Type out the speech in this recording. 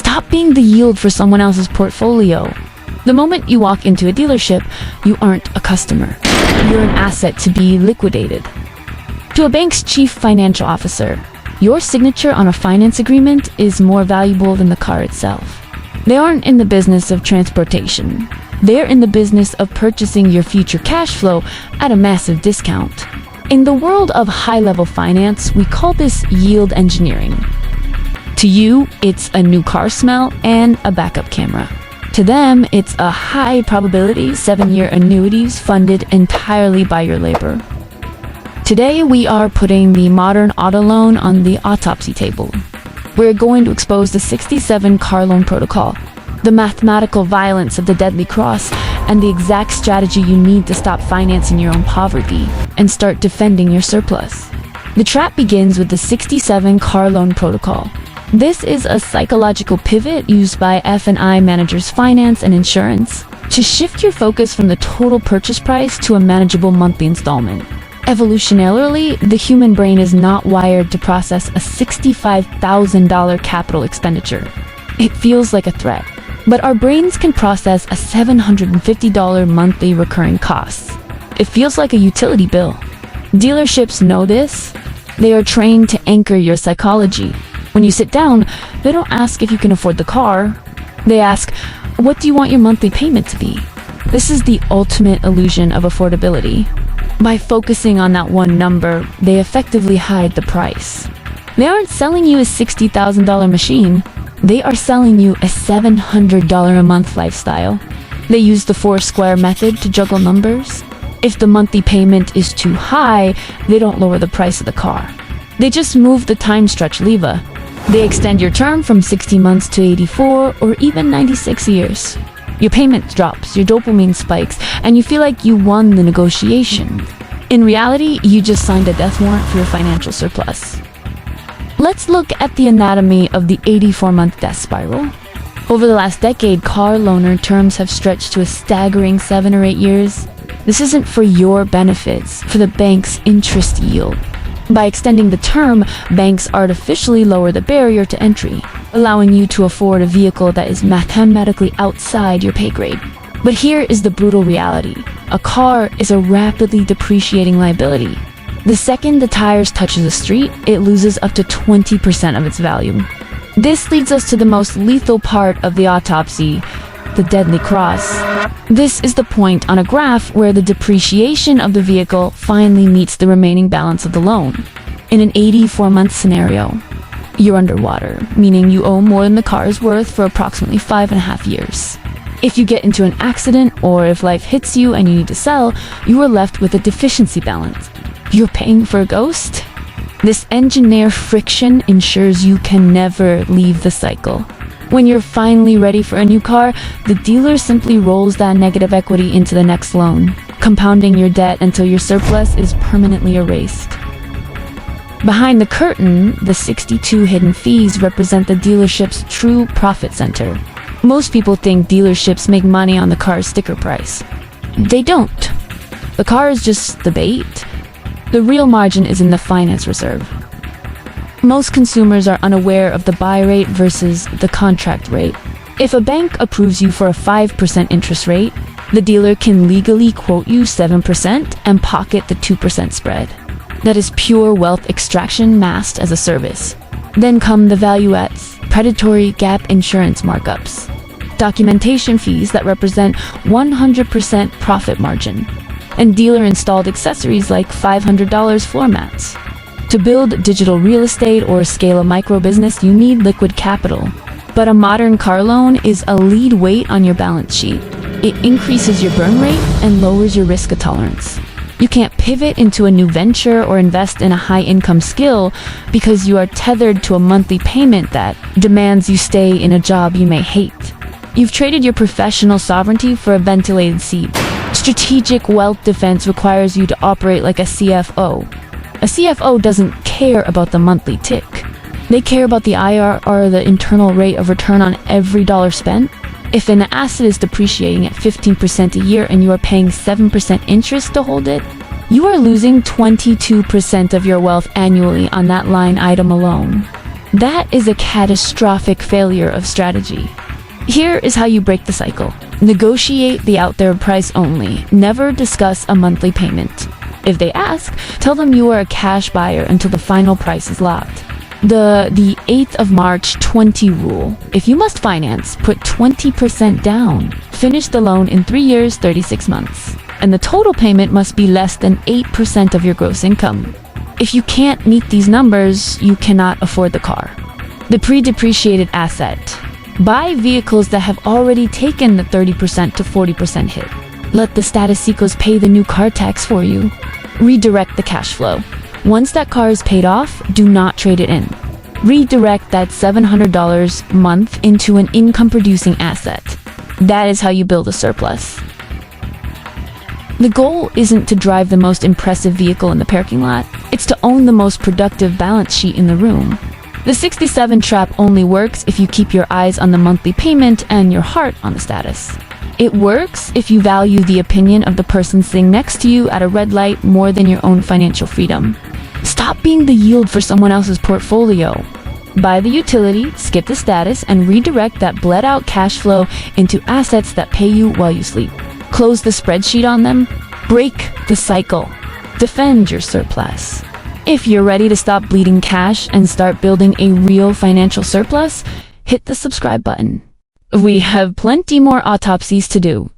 Stop being the yield for someone else's portfolio. The moment you walk into a dealership, you aren't a customer. You're an asset to be liquidated. To a bank's chief financial officer, your signature on a finance agreement is more valuable than the car itself. They aren't in the business of transportation. They're in the business of purchasing your future cash flow at a massive discount. In the world of high-level finance, we call this yield engineering. To you, it's a new car smell and a backup camera. To them, it's a high-probability 7-year annuities funded entirely by your labor. Today, we are putting the modern auto loan on the autopsy table. We're going to expose the 67 car loan protocol, the mathematical violence of the deadly cross, and the exact strategy you need to stop financing your own poverty and start defending your surplus. The trap begins with the 67 car loan protocol. This is a psychological pivot used by F&I managers finance and insurance to shift your focus from the total purchase price to a manageable monthly installment. Evolutionarily, the human brain is not wired to process a $65,000 capital expenditure. It feels like a threat. But our brains can process a $750 monthly recurring cost. It feels like a utility bill. Dealerships know this. They are trained to anchor your psychology. When you sit down, they don't ask if you can afford the car. They ask, what do you want your monthly payment to be? This is the ultimate illusion of affordability. By focusing on that one number, they effectively hide the price. They aren't selling you a $60,000 machine. They are selling you a $700 a month lifestyle. They use the 4-square method to juggle numbers. If the monthly payment is too high, they don't lower the price of the car. They just move the time stretch lever. They extend your term from 60 months to 84 or even 96 years. Your payment drops, your dopamine spikes, and you feel like you won the negotiation. In reality, you just signed a death warrant for your financial surplus. Let's look at the anatomy of the 84-month death spiral. Over the last decade, car loaner terms have stretched to a staggering 7 or 8 years. This isn't for your benefits, for the bank's interest yield. By extending the term, banks artificially lower the barrier to entry, allowing you to afford a vehicle that is mathematically outside your pay grade. But here is the brutal reality. A car is a rapidly depreciating liability. The second the tires touch the street, it loses up to 20% of its value. This leads us to the most lethal part of the autopsy, the deadly cross. This is the point on a graph where the depreciation of the vehicle finally meets the remaining balance of the loan. In an 84-month scenario, you're underwater, meaning you owe more than the car is worth for approximately 5.5 years. If you get into an accident or if life hits you and you need to sell, you are left with a deficiency balance. You're paying for a ghost? This engineer friction ensures you can never leave the cycle. When you're finally ready for a new car, the dealer simply rolls that negative equity into the next loan, compounding your debt until your surplus is permanently erased. Behind the curtain, the 62 hidden fees represent the dealership's true profit center. Most people think dealerships make money on the car's sticker price. They don't. The car is just the bait. The real margin is in the finance reserve. Most consumers are unaware of the buy rate versus the contract rate. If a bank approves you for a 5% interest rate, the dealer can legally quote you 7% and pocket the 2% spread. That is pure wealth extraction masked as a service. Then come the value adds, predatory gap insurance markups, documentation fees that represent 100% profit margin, and dealer-installed accessories like $500 floor mats. To build digital real estate or scale a micro-business, you need liquid capital. But a modern car loan is a lead weight on your balance sheet. It increases your burn rate and lowers your risk tolerance. You can't pivot into a new venture or invest in a high-income skill because you are tethered to a monthly payment that demands you stay in a job you may hate. You've traded your professional sovereignty for a ventilated seat. Strategic wealth defense requires you to operate like a CFO. A CFO doesn't care about the monthly tick. They care about the IRR, the internal rate of return on every dollar spent. If an asset is depreciating at 15% a year and you are paying 7% interest to hold it, you are losing 22% of your wealth annually on that line item alone. That is a catastrophic failure of strategy. Here is how you break the cycle. Negotiate the out there price only. Never discuss a monthly payment. If they ask, tell them you are a cash buyer until the final price is locked. The 8th of March 20 rule. If you must finance, put 20% down. Finish the loan in 3 years, 36 months. And the total payment must be less than 8% of your gross income. If you can't meet these numbers, you cannot afford the car. The pre-depreciated asset. Buy vehicles that have already taken the 30% to 40% hit. Let the status seekers pay the new car tax for you. Redirect the cash flow. Once that car is paid off, do not trade it in. Redirect that $700 a month into an income-producing asset. That is how you build a surplus. The goal isn't to drive the most impressive vehicle in the parking lot. It's to own the most productive balance sheet in the room. The 67 trap only works if you keep your eyes on the monthly payment and your heart on the status. It works if you value the opinion of the person sitting next to you at a red light more than your own financial freedom. Stop being the yield for someone else's portfolio. Buy the utility, skip the status, and redirect that bled-out cash flow into assets that pay you while you sleep. Close the spreadsheet on them. Break the cycle. Defend your surplus. If you're ready to stop bleeding cash and start building a real financial surplus, hit the subscribe button. We have plenty more autopsies to do.